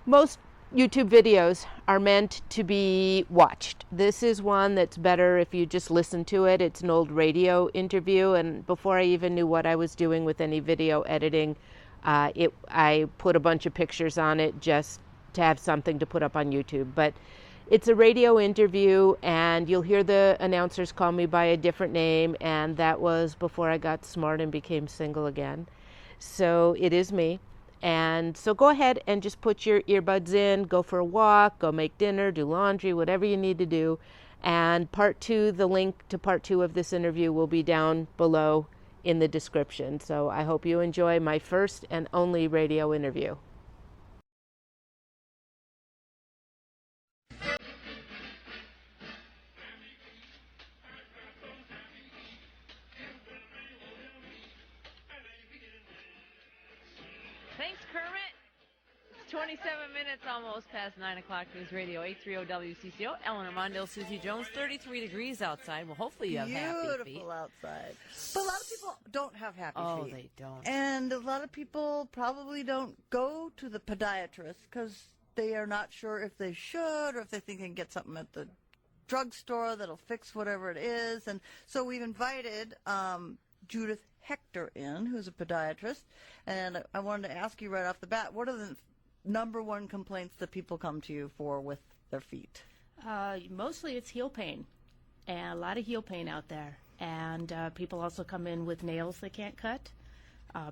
Most YouTube videos are meant to be watched. This is one that's better if you just listen to it. It's an old radio interview, and before I even knew what I was doing with any video editing, I put a bunch of pictures on it just to have something to put up on YouTube. But it's a radio interview, and you'll hear the announcers call me by a different name, and that was before I got smart and became single again. So it is me. And so go ahead and just put your earbuds in, go for a walk, go make dinner, do laundry, whatever you need to do. And part two, the link to part two of this interview will be down below in the description. So I hope you enjoy my first and only radio interview. Thanks, Kermit. It's 27 minutes almost past 9 o'clock News Radio, 830 WCCO. Eleanor Mondale, Susie Jones, 33 degrees outside. Well, hopefully you have happy feet. Beautiful outside. But a lot of people don't have happy feet. Oh, they don't. And a lot of people probably don't go to the podiatrist because they are not sure if they should or if they think they can get something at the drugstore that'll fix whatever it is. And so we've invited Judith Hector in, who's a podiatrist, and I wanted to ask you right off the bat, what are the number one complaints that people come to you for with their feet? Mostly it's heel pain, and a lot of heel pain out there. And people also come in with nails they can't cut,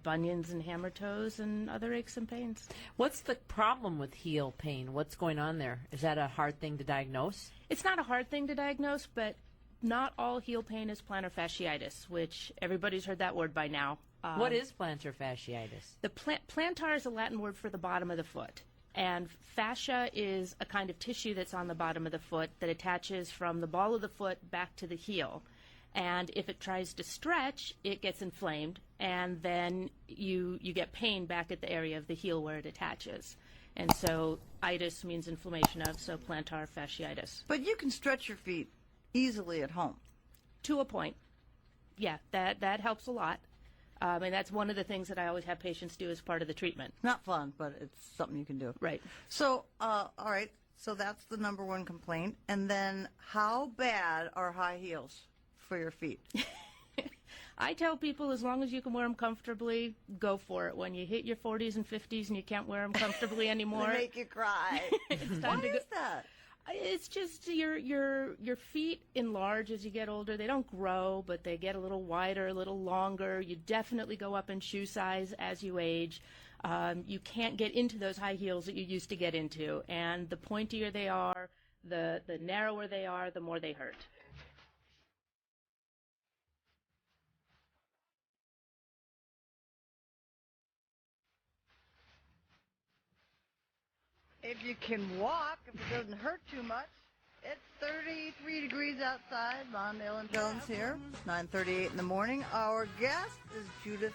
bunions and hammer toes, and other aches and pains. What's the problem with heel pain? What's going on there? Is that a hard thing to diagnose? It's not a hard thing to diagnose, but not all heel pain is plantar fasciitis, which everybody's heard that word by now. What is plantar fasciitis? The plantar is a Latin word for the bottom of the foot, and fascia is a kind of tissue that's on the bottom of the foot that attaches from the ball of the foot back to the heel. And if it tries to stretch, it gets inflamed, and then you get pain back at the area of the heel where it attaches. And so itis means inflammation of, so plantar fasciitis. But you can stretch your feet easily at home. To a point. Yeah, that helps a lot. And that's one of the things that I always have patients do as part of the treatment. Not fun, but it's something you can do. Right. So, all right, so that's the number one complaint. And then how bad are high heels for your feet? I tell people as long as you can wear them comfortably, go for it. When you hit your 40s and 50s and you can't wear them comfortably anymore. They make you cry. It's time Why to go. is that? It's just your feet enlarge as you get older. They don't grow, but they get a little wider, a little longer. You definitely go up in shoe size as you age. You can't get into those high heels that you used to get into. And the pointier they are, the narrower they are, the more they hurt. If you can walk, if it doesn't hurt too much. It's 33 degrees outside. Mondale and Jones here. 9:38 in the morning. Our guest is Judith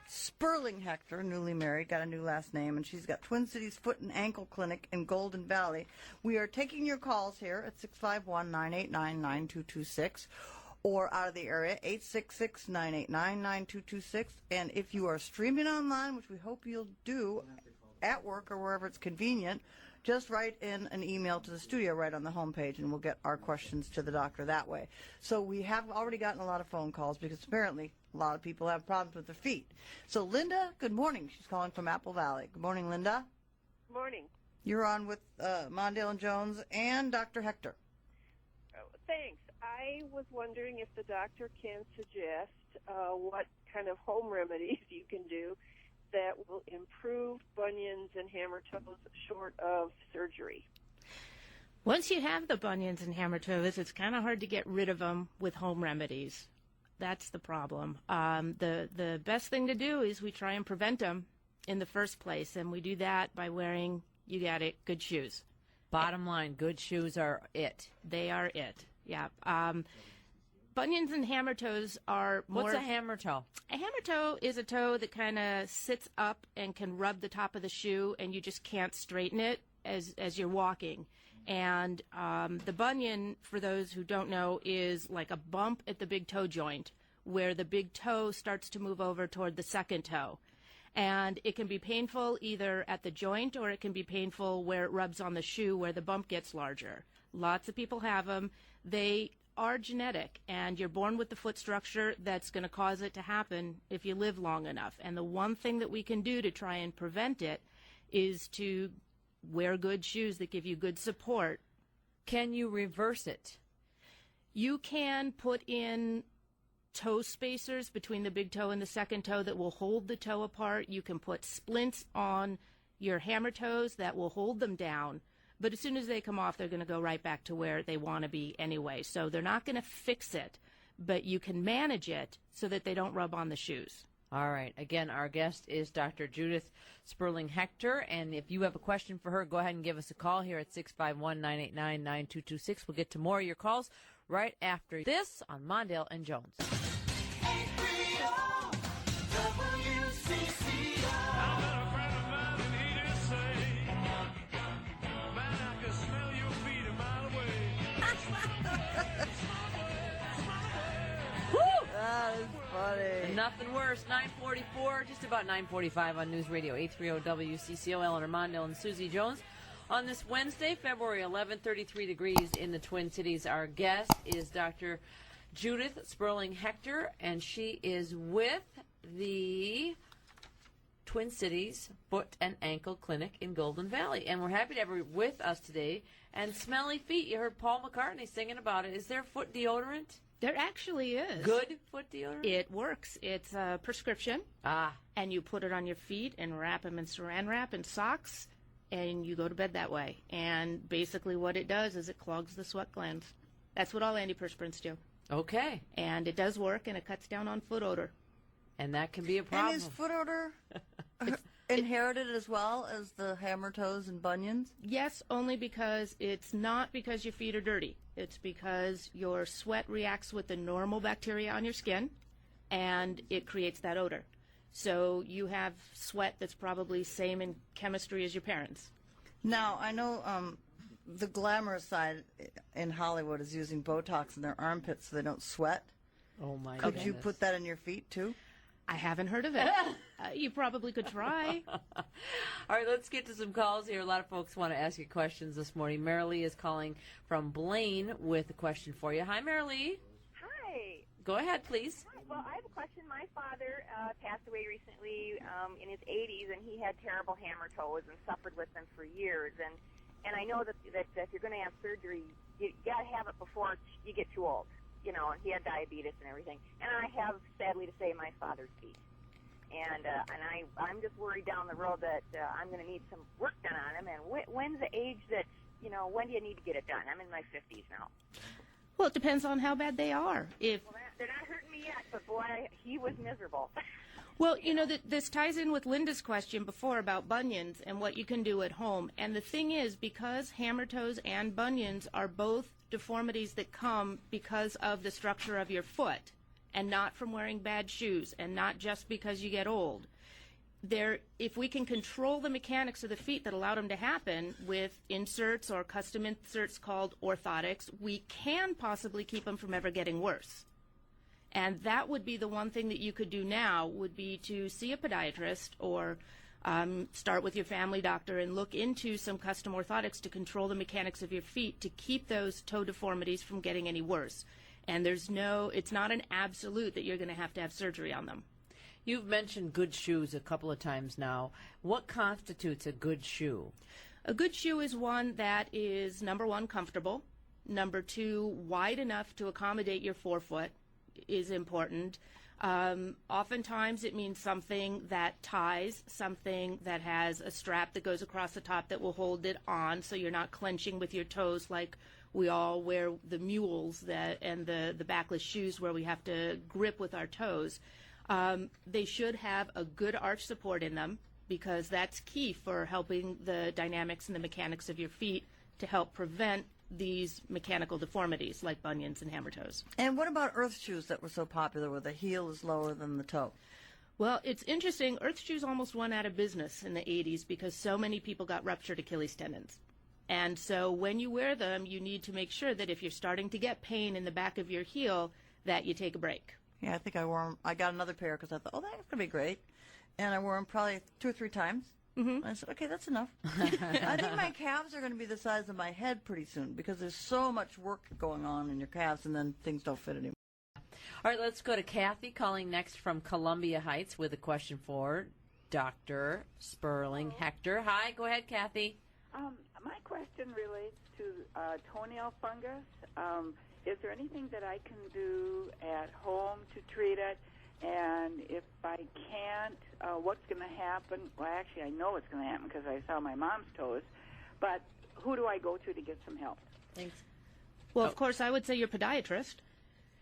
Sperling Hector, newly married, got a new last name, and she's got Twin Cities Foot and Ankle Clinic in Golden Valley. We are taking your calls here at 651-989-9226 or out of the area, 866-989-9226. And if you are streaming online, which we hope you'll do at work or wherever it's convenient, just write in an email to the studio right on the homepage, and we'll get our questions to the doctor that way. So we have already gotten a lot of phone calls because apparently a lot of people have problems with their feet. So Linda, good morning. She's calling from Apple Valley. Good morning, Linda. Good morning. You're on with Mondale and Jones and Dr. Hector. Oh, thanks. I was wondering if the doctor can suggest what kind of home remedies you can do that will improve bunions and hammer toes short of surgery. Once you have the bunions and hammer toes, it's kind of hard to get rid of them with home remedies. That's the problem. The best thing to do is we try and prevent them in the first place, and we do that by wearing, you got it, good shoes. Bottom line, good shoes are it. They are it, yeah. Bunions and hammer toes are more... What's a hammer toe? A hammer toe is a toe that kind of sits up and can rub the top of the shoe, and you just can't straighten it as you're walking. And the bunion, for those who don't know, is like a bump at the big toe joint where the big toe starts to move over toward the second toe. And it can be painful either at the joint or it can be painful where it rubs on the shoe where the bump gets larger. Lots of people have them. They are genetic, and you're born with the foot structure that's going to cause it to happen if you live long enough. And the one thing that we can do to try and prevent it is to wear good shoes that give you good support. Can you reverse it? You can put in toe spacers between the big toe and the second toe that will hold the toe apart. You can put splints on your hammer toes that will hold them down. But as soon as they come off, they're going to go right back to where they want to be anyway. So they're not going to fix it, but you can manage it so that they don't rub on the shoes. All right. Again, our guest is Dr. Judith Sperling-Hector, and if you have a question for her, go ahead and give us a call here at 651-989-9226. We'll get to more of your calls right after this on Mondale and Jones. That is funny. Nothing worse. 9:44, just about 9:45 on News Radio 830 WCCO. Eleanor Mondale and Susie Jones. On this Wednesday, February 11th, 33 degrees in the Twin Cities. Our guest is Dr. Judith Sperling-Hector, and she is with the Twin Cities Foot and Ankle Clinic in Golden Valley. And we're happy to have her with us today. And smelly feet, you heard Paul McCartney singing about it. Is there foot deodorant? There actually is. Good foot deodorant? It works. It's a prescription. And you put it on your feet and wrap them in saran wrap and socks, and you go to bed that way. And basically what it does is it clogs the sweat glands. That's what all antiperspirants do. Okay. And it does work, and it cuts down on foot odor. And that can be a problem. And is foot odor inherited as well as the hammer toes and bunions? Yes, only because it's not because your feet are dirty. It's because your sweat reacts with the normal bacteria on your skin, and it creates that odor. So you have sweat that's probably same in chemistry as your parents. Now, I know the glamorous side in Hollywood is using Botox in their armpits so they don't sweat. Oh, my Could goodness. you put that in your feet, too? I haven't heard of it. You probably could try. All right, let's get to some calls here. A lot of folks want to ask you questions this morning. Marilee is calling from Blaine with a question for you. Hi, Marilee. Hi. Go ahead, please. Hi. Well, I have a question. My father passed away recently in his 80s, and he had terrible hammer toes and suffered with them for years. And I know that if you're going to have surgery, you got to have it before you get too old. You know, and he had diabetes and everything. And I have, sadly to say, my father's feet. And I'm just worried down the road that I'm going to need some work done on him. And when's the age that, you know, when do you need to get it done? I'm in my 50s now. Well, it depends on how bad they are. Well, they're not hurting me yet, but boy, he was miserable. Well, you know, this ties in with Linda's question before about bunions and what you can do at home. And the thing is, because hammer toes and bunions are both deformities that come because of the structure of your foot and not from wearing bad shoes and not just because you get old, if we can control the mechanics of the feet that allow them to happen with inserts or custom inserts called orthotics, we can possibly keep them from ever getting worse. And that would be the one thing that you could do now, would be to see a podiatrist or start with your family doctor and look into some custom orthotics to control the mechanics of your feet to keep those toe deformities from getting any worse. And it's not an absolute that you're going to have surgery on them. You've mentioned good shoes a couple of times now. What constitutes a good shoe? A good shoe is one that is, number one, comfortable. Number two, wide enough to accommodate your forefoot is important. Oftentimes it means something that ties, something that has a strap that goes across the top that will hold it on so you're not clenching with your toes like we all wear the mules and the backless shoes where we have to grip with our toes. They should have a good arch support in them because that's key for helping the dynamics and the mechanics of your feet to help prevent these mechanical deformities like bunions and hammer toes. And what about earth shoes that were so popular where the heel is lower than the toe? Well, it's interesting. Earth shoes almost went out of business in the 80s because so many people got ruptured Achilles tendons. And so when you wear them, you need to make sure that if you're starting to get pain in the back of your heel, that you take a break. Yeah, I think I got another pair because I thought, oh, that's going to be great. and I wore them probably 2 or 3 times. Mm-hmm. I said, okay, that's enough. I think my calves are going to be the size of my head pretty soon because there's so much work going on in your calves, and then things don't fit anymore. All right, let's go to Kathy calling next from Columbia Heights with a question for Dr. Sperling Hector. Hi, go ahead, Kathy. My question relates to toenail fungus. Is there anything that I can do at home to treat it? And if I can't, what's going to happen? Well, actually, I know what's going to happen because I saw my mom's toes. But who do I go to get some help? Thanks. Well, of course, I would say your podiatrist.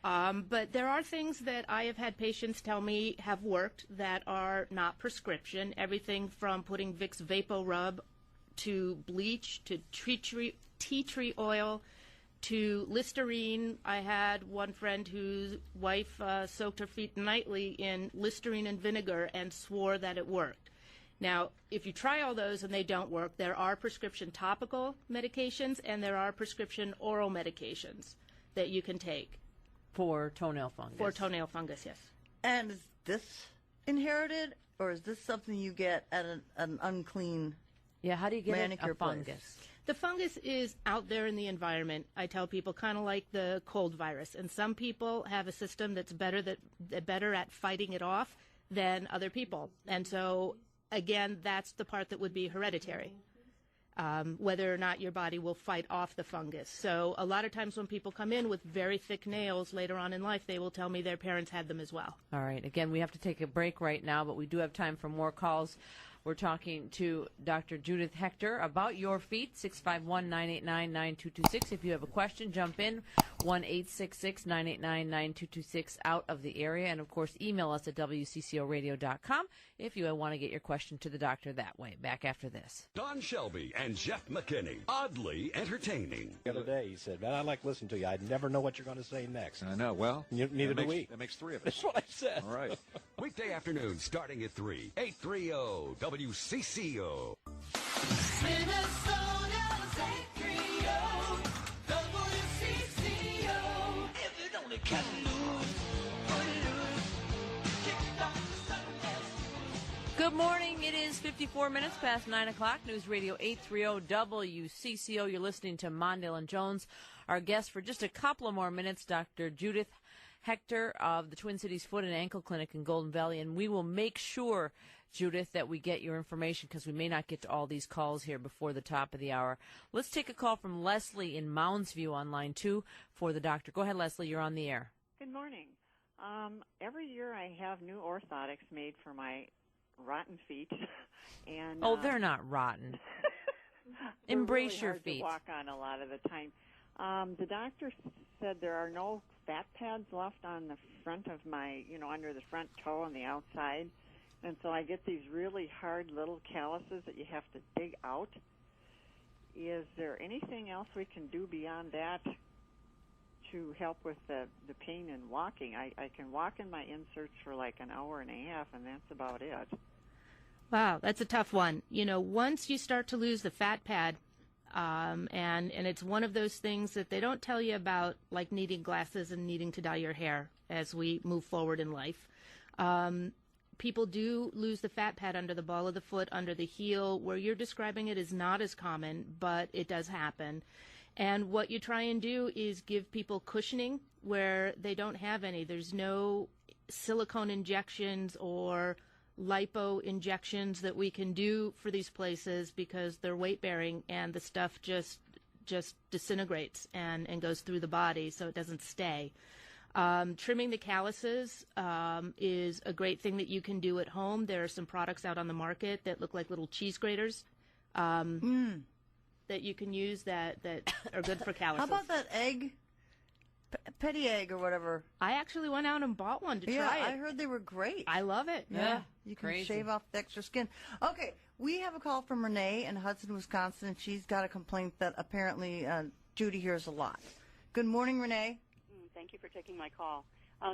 But there are things that I have had patients tell me have worked that are not prescription. Everything from putting Vicks Vapo Rub to bleach to tea tree oil to Listerine. I had one friend whose wife soaked her feet nightly in Listerine and vinegar and swore that it worked. Now, if you try all those and they don't work, there are prescription topical medications and there are prescription oral medications that you can take. For toenail fungus. For toenail fungus, yes. And is this inherited, or is this something you get at an unclean how do you get manicure a fungus? place? The fungus is out there in the environment. I tell people kind of like the cold virus. And some people have a system that's better at fighting it off than other people. And so, again, that's the part that would be hereditary. Whether or not your body will fight off the fungus. So a lot of times when people come in with very thick nails later on in life, they will tell me their parents had them as well. All right. Again, we have to take a break right now, but we do have time for more calls. We're talking to Dr. Judith Hector about your feet, 651-989-9226. If you have a question, jump in, 1-866-989-9226 out of the area. And, of course, email us at wccoradio.com if you want to get your question to the doctor that way. Back after this. Don Shelby and Jeff McKinney, oddly entertaining. The other day he said, man, I like listening to you. I never know what you're going to say next. I know. Well, neither do we. That makes 3 of us. That's what I said. All right. Weekday afternoon starting at 3, 830 WCCO. Minnesota's 830 WCCO. If it only can lose, Good morning. It is 54 minutes past 9 o'clock. News Radio 830 WCCO. You're listening to Mondale and Jones. Our guest for just a couple of more minutes, Dr. Judith Hector of the Twin Cities Foot and Ankle Clinic in Golden Valley. And we will make sure, Judith, that we get your information because we may not get to all these calls here before the top of the hour. Let's take a call from Leslie in Mounds View on line 2 for the doctor. Go ahead, Leslie. You're on the air. Good morning. Every year I have new orthotics made for my rotten feet. And they're not rotten. Embrace really your hard feet. To walk on a lot of the time. The doctor said there are no fat pads left on the front of my, under the front toe on the outside. And so I get these really hard little calluses that you have to dig out. Is there anything else we can do beyond that to help with the pain in walking? I can walk in my inserts for like an hour and a half, and that's about it. Wow, that's a tough one. Once you start to lose the fat pad, and it's one of those things that they don't tell you about, like needing glasses and needing to dye your hair as we move forward in life. People do lose the fat pad under the ball of the foot, under the heel. Where you're describing it is not as common, but it does happen. And what you try and do is give people cushioning where they don't have any. There's no silicone injections or lipo injections that we can do for these places because they're weight-bearing and the stuff just disintegrates and goes through the body so it doesn't stay. Trimming the calluses is a great thing that you can do at home. There are some products out on the market that look like little cheese graters that you can use that are good for calluses. How about that egg? Petty egg or whatever. I actually went out and bought one to try it. Yeah, I heard they were great. I love it. Yeah. You can crazy. shave off the extra skin. Okay, we have a call from Renee in Hudson, Wisconsin. She's got a complaint that apparently Judy hears a lot. Good morning, Renee. Thank you for taking my call.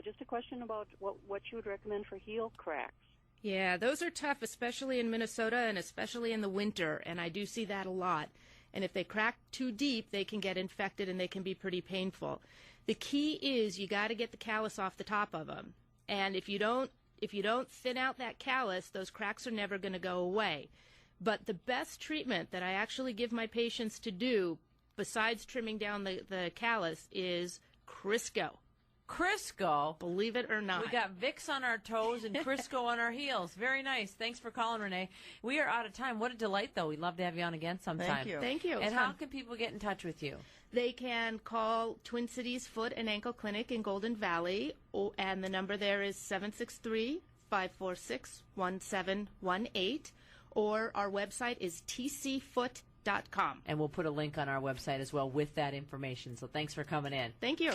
Just a question about what you would recommend for heel cracks. Yeah, those are tough, especially in Minnesota and especially in the winter, and I do see that a lot. And if they crack too deep, they can get infected and they can be pretty painful. The key is you got to get the callus off the top of them. And if you don't if you don't thin out that callus, those cracks are never going to go away. But the best treatment that I actually give my patients to do, besides trimming down the callus, is Crisco. Crisco? Believe it or not. We got Vicks on our toes and Crisco on our heels. Very nice. Thanks for calling, Renee. We are out of time. What a delight, though. We'd love to have you on again sometime. Thank you. Thank you. And how can people get in touch with you? They can call Twin Cities Foot and Ankle Clinic in Golden Valley, and the number there is 763-546-1718, or our website is tcfoot.com. And we'll put a link on our website as well with that information. So thanks for coming in. Thank you.